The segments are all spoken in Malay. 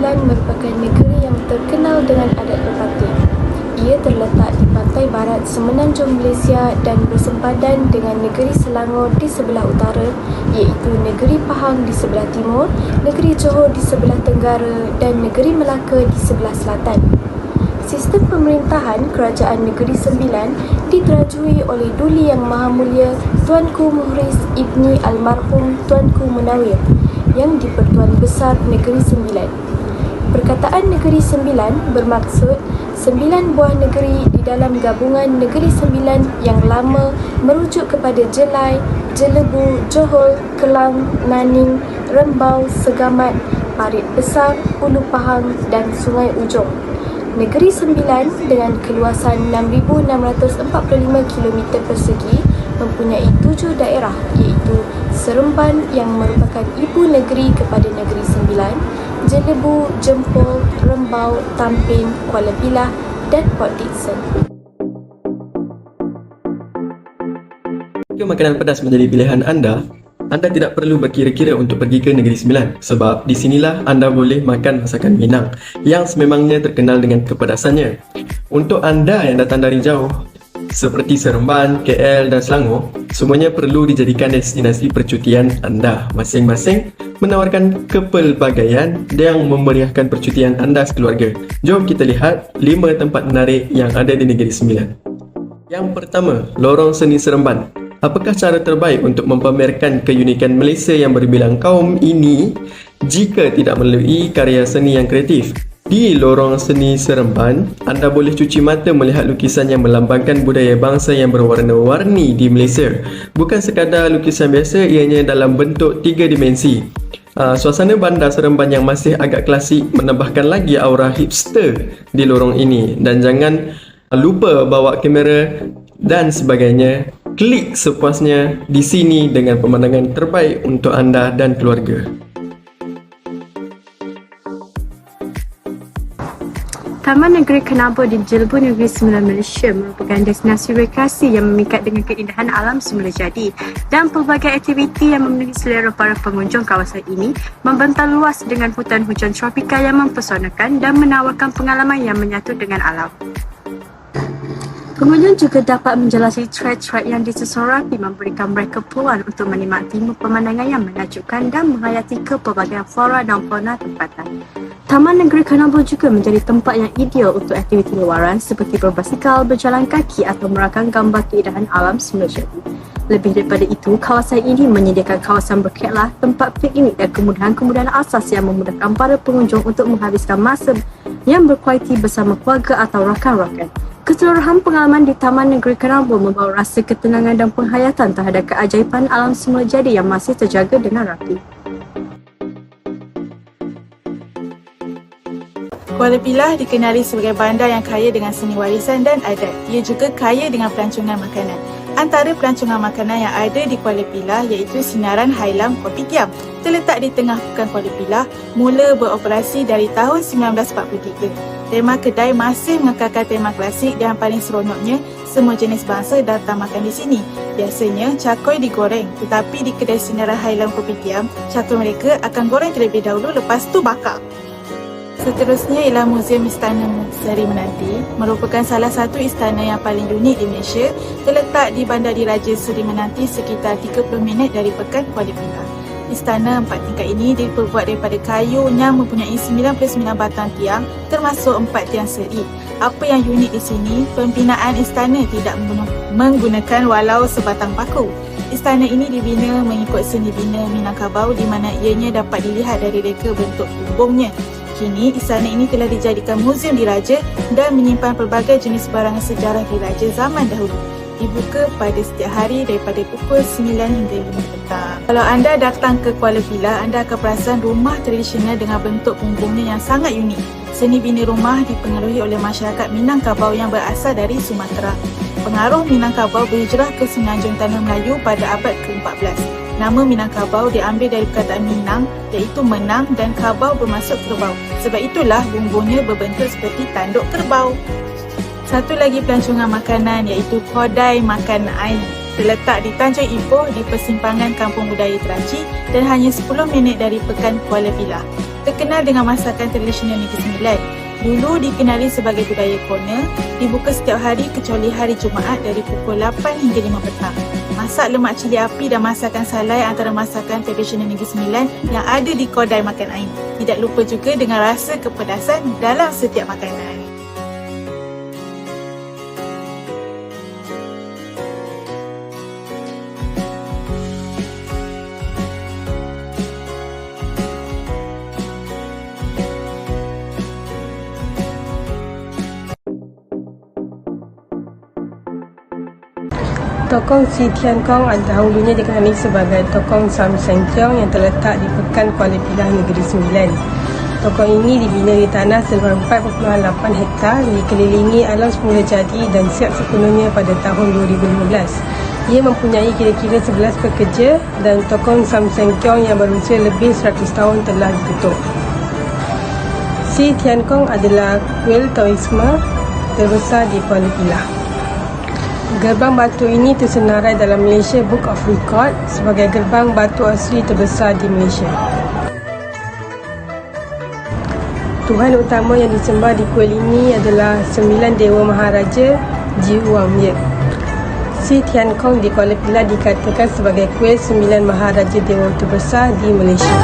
Sembilan merupakan negeri yang terkenal dengan adat berpati. Ia terletak di pantai barat semenanjung Malaysia dan bersempadan dengan negeri Selangor di sebelah utara, iaitu negeri Pahang di sebelah timur, negeri Johor di sebelah tenggara dan negeri Melaka di sebelah selatan. Sistem pemerintahan Kerajaan Negeri Sembilan diterajui oleh Duli Yang Maha Mulia Tuanku Muhriz Ibni Almarhum Tuanku Munawir yang di-Pertuan Besar Negeri Sembilan. Perkataan Negeri Sembilan bermaksud 9 buah negeri di dalam gabungan Negeri Sembilan yang lama merujuk kepada Jelai, Jelebu, Johor, Kelang, Naning, Rembau, Segamat, Parit Besar, Ulu Pahang dan Sungai Ujong. Negeri Sembilan dengan keluasan 6,645 km persegi mempunyai 7 daerah iaitu Seremban yang merupakan ibu negeri kepada Negeri Sembilan, Jelebu, Jempol, Rembau, Tampin, Kuala Pilah dan Port Dickson. Jika makanan pedas menjadi pilihan anda tidak perlu berkira-kira untuk pergi ke Negeri Sembilan sebab di sinilah anda boleh makan masakan Minang yang sememangnya terkenal dengan kepedasannya. Untuk anda yang datang dari jauh seperti Seremban, KL dan Selangor, semuanya perlu dijadikan destinasi percutian anda. Masing-masing menawarkan kepelbagaian yang memeriahkan percutian anda sekeluarga. Jom kita lihat 5 tempat menarik yang ada di Negeri Sembilan. Yang pertama, Lorong Seni Seremban. Apakah cara terbaik untuk mempamerkan keunikan Malaysia yang berbilang kaum ini jika tidak melalui karya seni yang kreatif? Di Lorong Seni Seremban, anda boleh cuci mata melihat lukisan yang melambangkan budaya bangsa yang berwarna-warni di Malaysia. Bukan sekadar lukisan biasa, ianya dalam bentuk 3 dimensi. Suasana bandar Seremban yang masih agak klasik menambahkan lagi aura hipster di lorong ini. Dan jangan lupa bawa kamera dan sebagainya. Klik sepuasnya di sini dengan pemandangan terbaik untuk anda dan keluarga. Taman Negeri Kenabo di Jelebu Negeri Sembilan Malaysia merupakan destinasi rekreasi yang memikat dengan keindahan alam semula jadi dan pelbagai aktiviti yang memenuhi selera para pengunjung kawasan ini membentang luas dengan hutan hujan tropika yang mempesonakan dan menawarkan pengalaman yang menyatu dengan alam. Pengunjung juga dapat menjelajah trek-trek yang disesoraki memberikan mereka peluang untuk menikmati pemandangan yang menakjubkan dan menghayati kepelbagaian flora dan fauna tempatan. Taman Negeri Kenabo juga menjadi tempat yang ideal untuk aktiviti luaran seperti berbasikal, berjalan kaki atau merakam gambar keindahan alam semula jadi. Lebih daripada itu, kawasan ini menyediakan kawasan berkelah, tempat piknik dan kemudahan-kemudahan asas yang memudahkan para pengunjung untuk menghabiskan masa yang berkualiti bersama keluarga atau rakan-rakan. Keseluruhan pengalaman di Taman Negeri Kenabo membawa rasa ketenangan dan penghayatan terhadap keajaiban alam semula jadi yang masih terjaga dengan rapi. Kuala Pilah dikenali sebagai bandar yang kaya dengan seni warisan dan adat. Ia juga kaya dengan pelancongan makanan. Antara pelancongan makanan yang ada di Kuala Pilah iaitu Sinaran Hailam Kopitiam. Terletak di tengah pekan Kuala Pilah, mula beroperasi dari tahun 1943. Tema kedai masih mengekalkan tema klasik dan paling seronoknya, semua jenis bangsa datang makan di sini. Biasanya, cakoi digoreng, tetapi di kedai Sinaran Hailam Kopitiam, cakoi mereka akan goreng terlebih dahulu lepas tu bakar. Seterusnya ialah Muzium Istana Seri Menanti, merupakan salah satu istana yang paling unik di Malaysia, terletak di Bandar Diraja Seri Menanti sekitar 30 minit dari pekan Kuala Pilah. Istana 4 tingkat ini diperbuat daripada kayu yang mempunyai 99 batang tiang termasuk 4 tiang seri. Apa yang unik di sini, pembinaan istana tidak menggunakan walau sebatang paku. Istana ini dibina mengikut seni bina Minangkabau di mana ianya dapat dilihat dari reka bentuk bumbungnya. Kini, istana ini telah dijadikan muzium diraja dan menyimpan pelbagai jenis barangan sejarah diraja zaman dahulu. Dibuka pada setiap hari daripada pukul 9 hingga 5 petang. Kalau anda datang ke Kuala Pilah, anda akan perasan rumah tradisional dengan bentuk bumbungnya yang sangat unik. Seni bina rumah dipengaruhi oleh masyarakat Minangkabau yang berasal dari Sumatera. Pengaruh Minangkabau berhijrah ke Semenanjung Tanah Melayu pada abad ke-14. Nama Minangkabau diambil dari perkataan Minang iaitu menang dan kabau bermaksud kerbau. Sebab itulah bumbungnya berbentuk seperti tanduk kerbau. Satu lagi pelancongan makanan iaitu Kodai Makan Air. Terletak di Tanjung Ipoh di persimpangan Kampung Budaya Teranci dan hanya 10 minit dari pekan Kuala Pilah. terkenal dengan masakan tradisional Negeri Sembilan. Dulu dikenali sebagai budaya corner, dibuka setiap hari kecuali hari Jumaat dari pukul 8 hingga 5 petang. Masak lemak cili api dan masakan salai antara masakan tradisional Negeri Sembilan yang ada di kedai makan Ain. Tidak lupa juga dengan rasa kepedasan dalam setiap makanan. Tokong Si Tian Kong dahulunya dikenali sebagai Tokong Sam Seng Kiong yang terletak di Pekan Kuala Pilah, Negeri Sembilan. Tokong ini dibina di tanah seluas 4.8 hektar, dikelilingi alam semula jadi dan siap sepenuhnya pada tahun 2015. Ia mempunyai kira-kira 11 pekerja dan Tokong Sam Seng Kiong yang berusia lebih 100 tahun telah ditutup. Si Tian Kong adalah kuil Taoisme terbesar di Kuala Pilah. Gerbang batu ini tersenarai dalam Malaysia Book of Record sebagai gerbang batu asli terbesar di Malaysia. Tuhan utama yang disembah di kuil ini adalah 9 Dewa Maharaja Ji Wang Ye. Si Tian Kong di Kuala Pilah dikatakan sebagai kuil 9 Maharaja Dewa terbesar di Malaysia.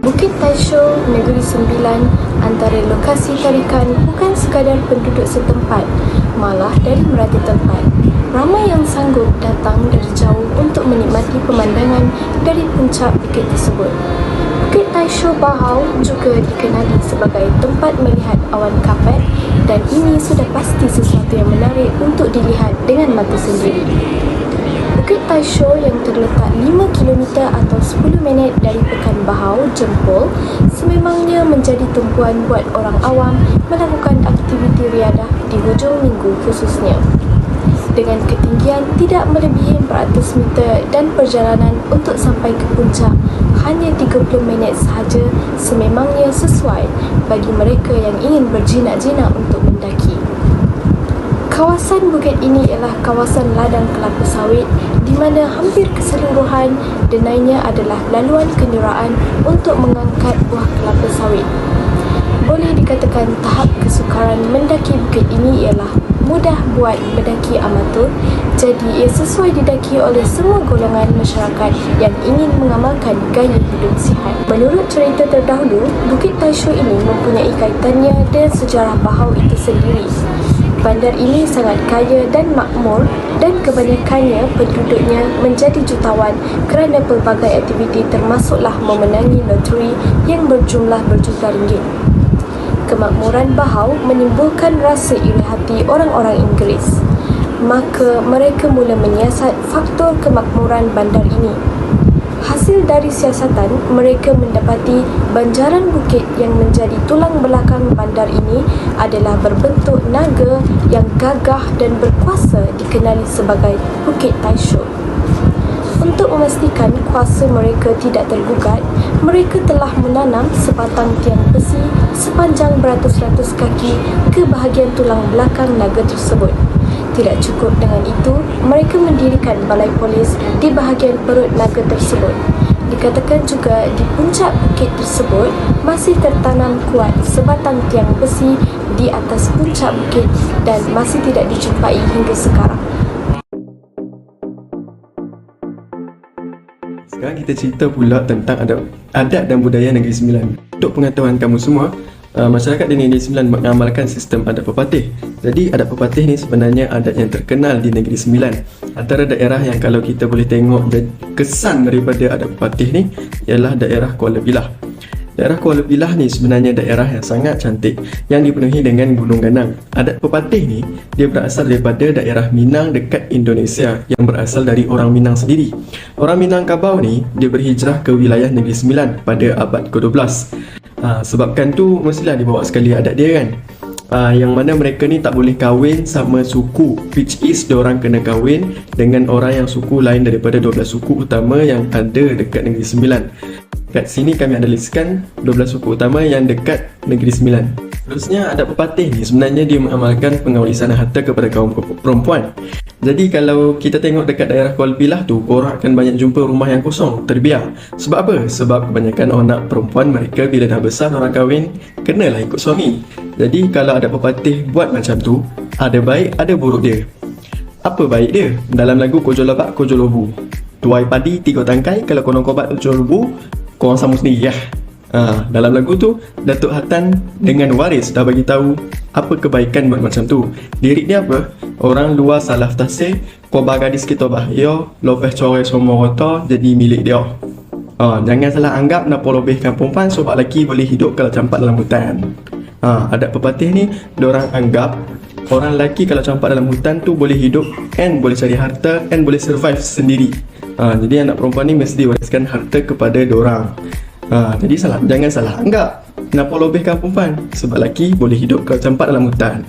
Bukit Taisho, Negeri Sembilan antara lokasi tarikan bukan sekadar penduduk setempat, malah dari merata tempat. Ramai yang sanggup datang dari jauh untuk menikmati pemandangan dari puncak bukit tersebut. Bukit Taisho Bahau juga dikenali sebagai tempat melihat awan kapet dan ini sudah pasti sesuatu yang menarik untuk dilihat dengan mata sendiri. Bukit Taisho yang terletak 5 km atau 10 minit dari Pekan Bahau, Jempol, sememangnya menjadi tumpuan buat orang awam melakukan aktiviti riadah di hujung minggu khususnya. Dengan ketinggian tidak melebihi 400 meter dan perjalanan untuk sampai ke puncak hanya 30 minit sahaja, sememangnya sesuai bagi mereka yang ingin berjinak-jinak untuk mendaki. Kawasan bukit ini ialah kawasan ladang kelapa sawit di mana hampir keseluruhan denainya adalah laluan kenderaan untuk mengangkat buah kelapa sawit. Boleh dikatakan tahap kesukaran mendaki bukit ini ialah mudah buat pendaki amatur, jadi ia sesuai didaki oleh semua golongan masyarakat yang ingin mengamalkan gaya hidup sihat. Menurut cerita terdahulu, Bukit Taisho ini mempunyai kaitannya dengan sejarah Bahau itu sendiri. Bandar ini sangat kaya dan makmur dan kebanyakannya penduduknya menjadi jutawan kerana pelbagai aktiviti termasuklah memenangi loteri yang berjumlah berjuta ringgit. Kemakmuran Bahau menimbulkan rasa iri hati orang-orang Inggeris. Maka mereka mula menyiasat faktor kemakmuran bandar ini. Hasil dari siasatan, mereka mendapati banjaran bukit yang menjadi tulang belakang bandar ini adalah berbentuk naga yang gagah dan berkuasa dikenali sebagai Bukit Taisho. Untuk memastikan kuasa mereka tidak tergugat, mereka telah menanam sebatang tiang besi sepanjang beratus-ratus kaki ke bahagian tulang belakang naga tersebut. Tidak cukup dengan itu, mereka mendirikan balai polis di bahagian perut naga tersebut. Dikatakan juga di puncak bukit tersebut masih tertanam kuat sebatang tiang besi di atas puncak bukit dan masih tidak dijumpai hingga sekarang. Sekarang kita cerita pula tentang adat dan budaya Negeri Sembilan. Untuk pengetahuan kamu semua, masyarakat di Negeri Sembilan mengamalkan sistem adat pepatih. Jadi adat pepatih ni sebenarnya adat yang terkenal di Negeri Sembilan. Antara daerah yang kalau kita boleh tengok kesan daripada adat pepatih ni ialah daerah Kuala Pilah. Daerah Kuala Pilah ni sebenarnya daerah yang sangat cantik yang dipenuhi dengan gunung ganang. Adat pepatih ni dia berasal daripada daerah Minang dekat Indonesia yang berasal dari orang Minang sendiri. Orang Minangkabau ni dia berhijrah ke wilayah Negeri Sembilan pada abad ke-12. Sebabkan tu mestilah dibawa sekali adat dia kan. yang mana mereka ni tak boleh kahwin sama suku, which is diorang kena kahwin dengan orang yang suku lain daripada 12 suku utama yang ada dekat Negeri Sembilan. Kat sini kami ada listkan 12 suku utama yang dekat Negeri Sembilan. Terusnya adat pepatih ni sebenarnya dia mengamalkan pengawalisan harta kepada kaum perempuan. Jadi kalau kita tengok dekat daerah Kuala Pilah tu, korang akan banyak jumpa rumah yang kosong, terbiar. Sebab apa? Sebab kebanyakan anak perempuan mereka bila dah besar orang kahwin, kenalah ikut suami. Jadi kalau ada pepatih buat macam tu, ada baik ada buruk dia. Apa baik dia? Dalam lagu Kojo Labak Kojo Lobu, tuai padi 3 tangkai, kalau korang kobat Kojo Lobu, korang sama sendiri lah. Dalam lagu tu Datuk Hatan dengan Waris dah bagi tahu apa kebaikan buat macam tu. Lirik dia apa? Orang luar salah tasih, kobar gadis kita bahaya, lopeh core semua rata jadi milik dia. Jangan salah anggap nak lebihkan perempuan sebab lelaki boleh hidup kalau campak dalam hutan. Adat pepatih ni diorang anggap orang lelaki kalau campak dalam hutan tu boleh hidup and boleh cari harta and boleh survive sendiri. Jadi anak perempuan ni mesti diwariskan harta kepada diorang. Jadi jangan salah anggap nak lebihkan perempuan sebab lelaki boleh hidup kalau campak dalam hutan.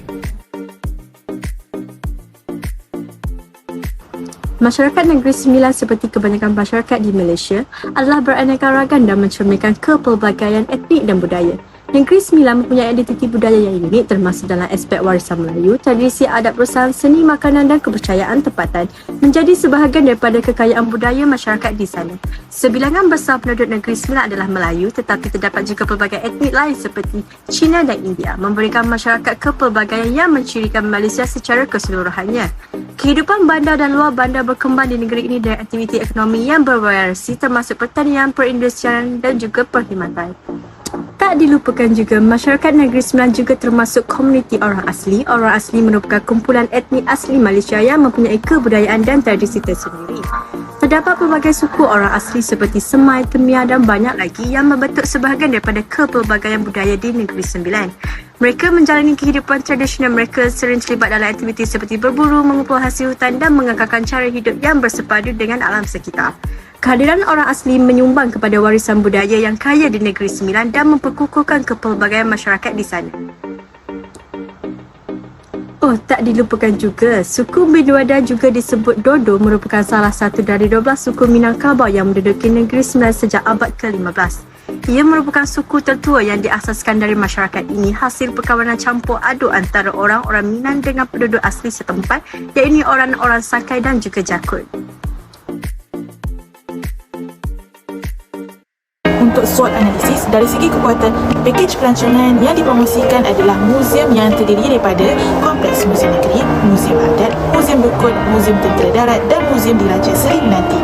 Masyarakat Negeri Sembilan seperti kebanyakan masyarakat di Malaysia adalah beraneka ragam dan mencerminkan kepelbagaian etnik dan budaya. Negeri Sembilan mempunyai identiti budaya yang unik termasuk dalam aspek warisan Melayu, tradisi adat perusahaan, seni makanan dan kepercayaan tempatan menjadi sebahagian daripada kekayaan budaya masyarakat di sana. Sebilangan besar penduduk Negeri Sembilan adalah Melayu, tetapi terdapat juga pelbagai etnik lain seperti Cina dan India, memberikan masyarakat kepelbagaian yang mencirikan Malaysia secara keseluruhannya. Kehidupan bandar dan luar bandar berkembang di negeri ini dengan aktiviti ekonomi yang bervariasi termasuk pertanian, perindustrian dan juga perkhidmatan. Tak dilupakan juga, masyarakat Negeri Sembilan juga termasuk komuniti orang asli. Orang asli merupakan kumpulan etnik asli Malaysia yang mempunyai kebudayaan dan tradisi tersendiri. Terdapat pelbagai suku orang asli seperti Semai, Temia dan banyak lagi yang membentuk sebahagian daripada kepelbagaian budaya di Negeri Sembilan. Mereka menjalani kehidupan tradisional mereka sering terlibat dalam aktiviti seperti berburu, mengumpul hasil hutan dan mengekalkan cara hidup yang bersepadu dengan alam sekitar. Kehadiran orang asli menyumbang kepada warisan budaya yang kaya di Negeri Sembilan dan memperkukuhkan kepelbagaian masyarakat di sana. Tak dilupakan juga, suku Binuada juga disebut Dodo merupakan salah satu dari 12 suku Minangkabau yang menduduki Negeri Sembilan sejak abad ke-15. Ia merupakan suku tertua yang diasaskan dari masyarakat ini hasil perkawinan campur aduk antara orang-orang Minang dengan penduduk asli setempat, iaitu orang-orang Sakai dan juga Jakut. Untuk SWOT analisis, dari segi kekuatan, pakej pelancongan yang dipromosikan adalah muzium yang terdiri daripada Kompleks Muzium Negeri, Muzium Adat, Muzium Dukun, Muzium Tentera Darat dan Muzium Diraja Seri Menanti.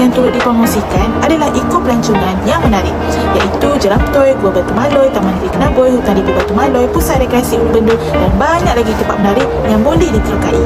Yang turut dipromosikan adalah eko-pelancongan yang menarik, iaitu Jeram Toy, Gua Batu Maloi, Taman Negeri Kenaboi, Hutan Lipi Batu Maloi, Pusat Rekreasi Ulu Bendul dan banyak lagi tempat menarik yang boleh diterokai.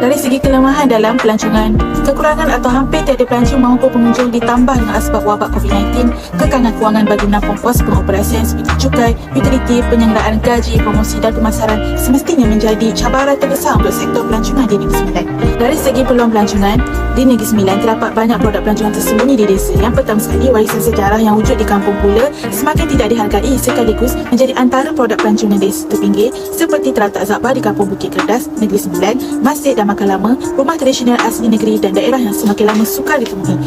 Dari segi kelemahan dalam pelancongan, kekurangan atau hampir tiada pelancong maupun pengunjung ditambah dengan asbab wabak COVID-19, kekanan kewangan bagi menampung pos pengoperasian seperti cukai, utiliti, penyelenggaraan gaji, promosi dan pemasaran semestinya menjadi cabaran terbesar untuk sektor pelancongan di Negeri Sembilan. Dari segi peluang pelancongan, di Negeri Sembilan terdapat banyak produk pelancongan tersembunyi di desa. Yang pertama sekali, warisan sejarah yang wujud di kampung pula semakin tidak dihargai sekaligus menjadi antara produk pelancongan desa terpinggir seperti Teratak Zakbar di Kampung Bukit Kerdas, Negeri Sembilan, Masjid dan Makan Lama, rumah tradisional asli negeri dan daerah yang semakin lama sukar ditemui.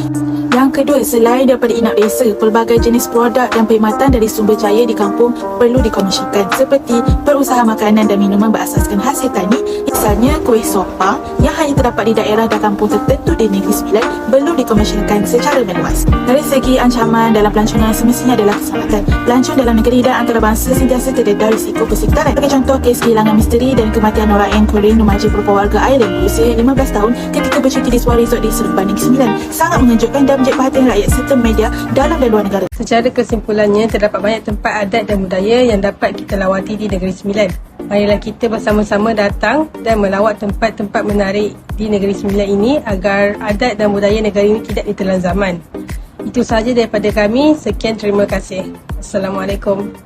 Yang kedua, selain daripada inap desa, pelbagai jenis produk dan perkhidmatan dari sumber jaya di kampung perlu dikomersialkan seperti perusahaan makanan dan minuman berasaskan hasil tani, misalnya kuih sopa yang hanya terdapat di daerah dan kampung tertentu di Negeri Sembilan perlu dikomersialkan secara meluas. Dari segi ancaman dalam pelancongan semestinya adalah keselamatan. Pelancong dalam negeri dan antarabangsa sentiasa terdedah risiko persekitaran. Sebagai contoh, kes kehilangan misteri dan kematian Nora Ann Corin, remaja perempuan warga Ireland berusia 15 tahun ketika bercuti di sebuah resort di Seremban Negeri Sembilan sangat mengejutkan dan menjadi perhatian rakyat serta media dalam dan luar negara. Secara kesimpulannya, terdapat banyak tempat adat dan budaya yang dapat kita lawati di Negeri Sembilan. Marilah kita bersama-sama datang dan melawat tempat-tempat menarik di Negeri Sembilan ini agar adat dan budaya negara ini tidak ditelan zaman. Itu sahaja daripada kami. Sekian, terima kasih. Assalamualaikum.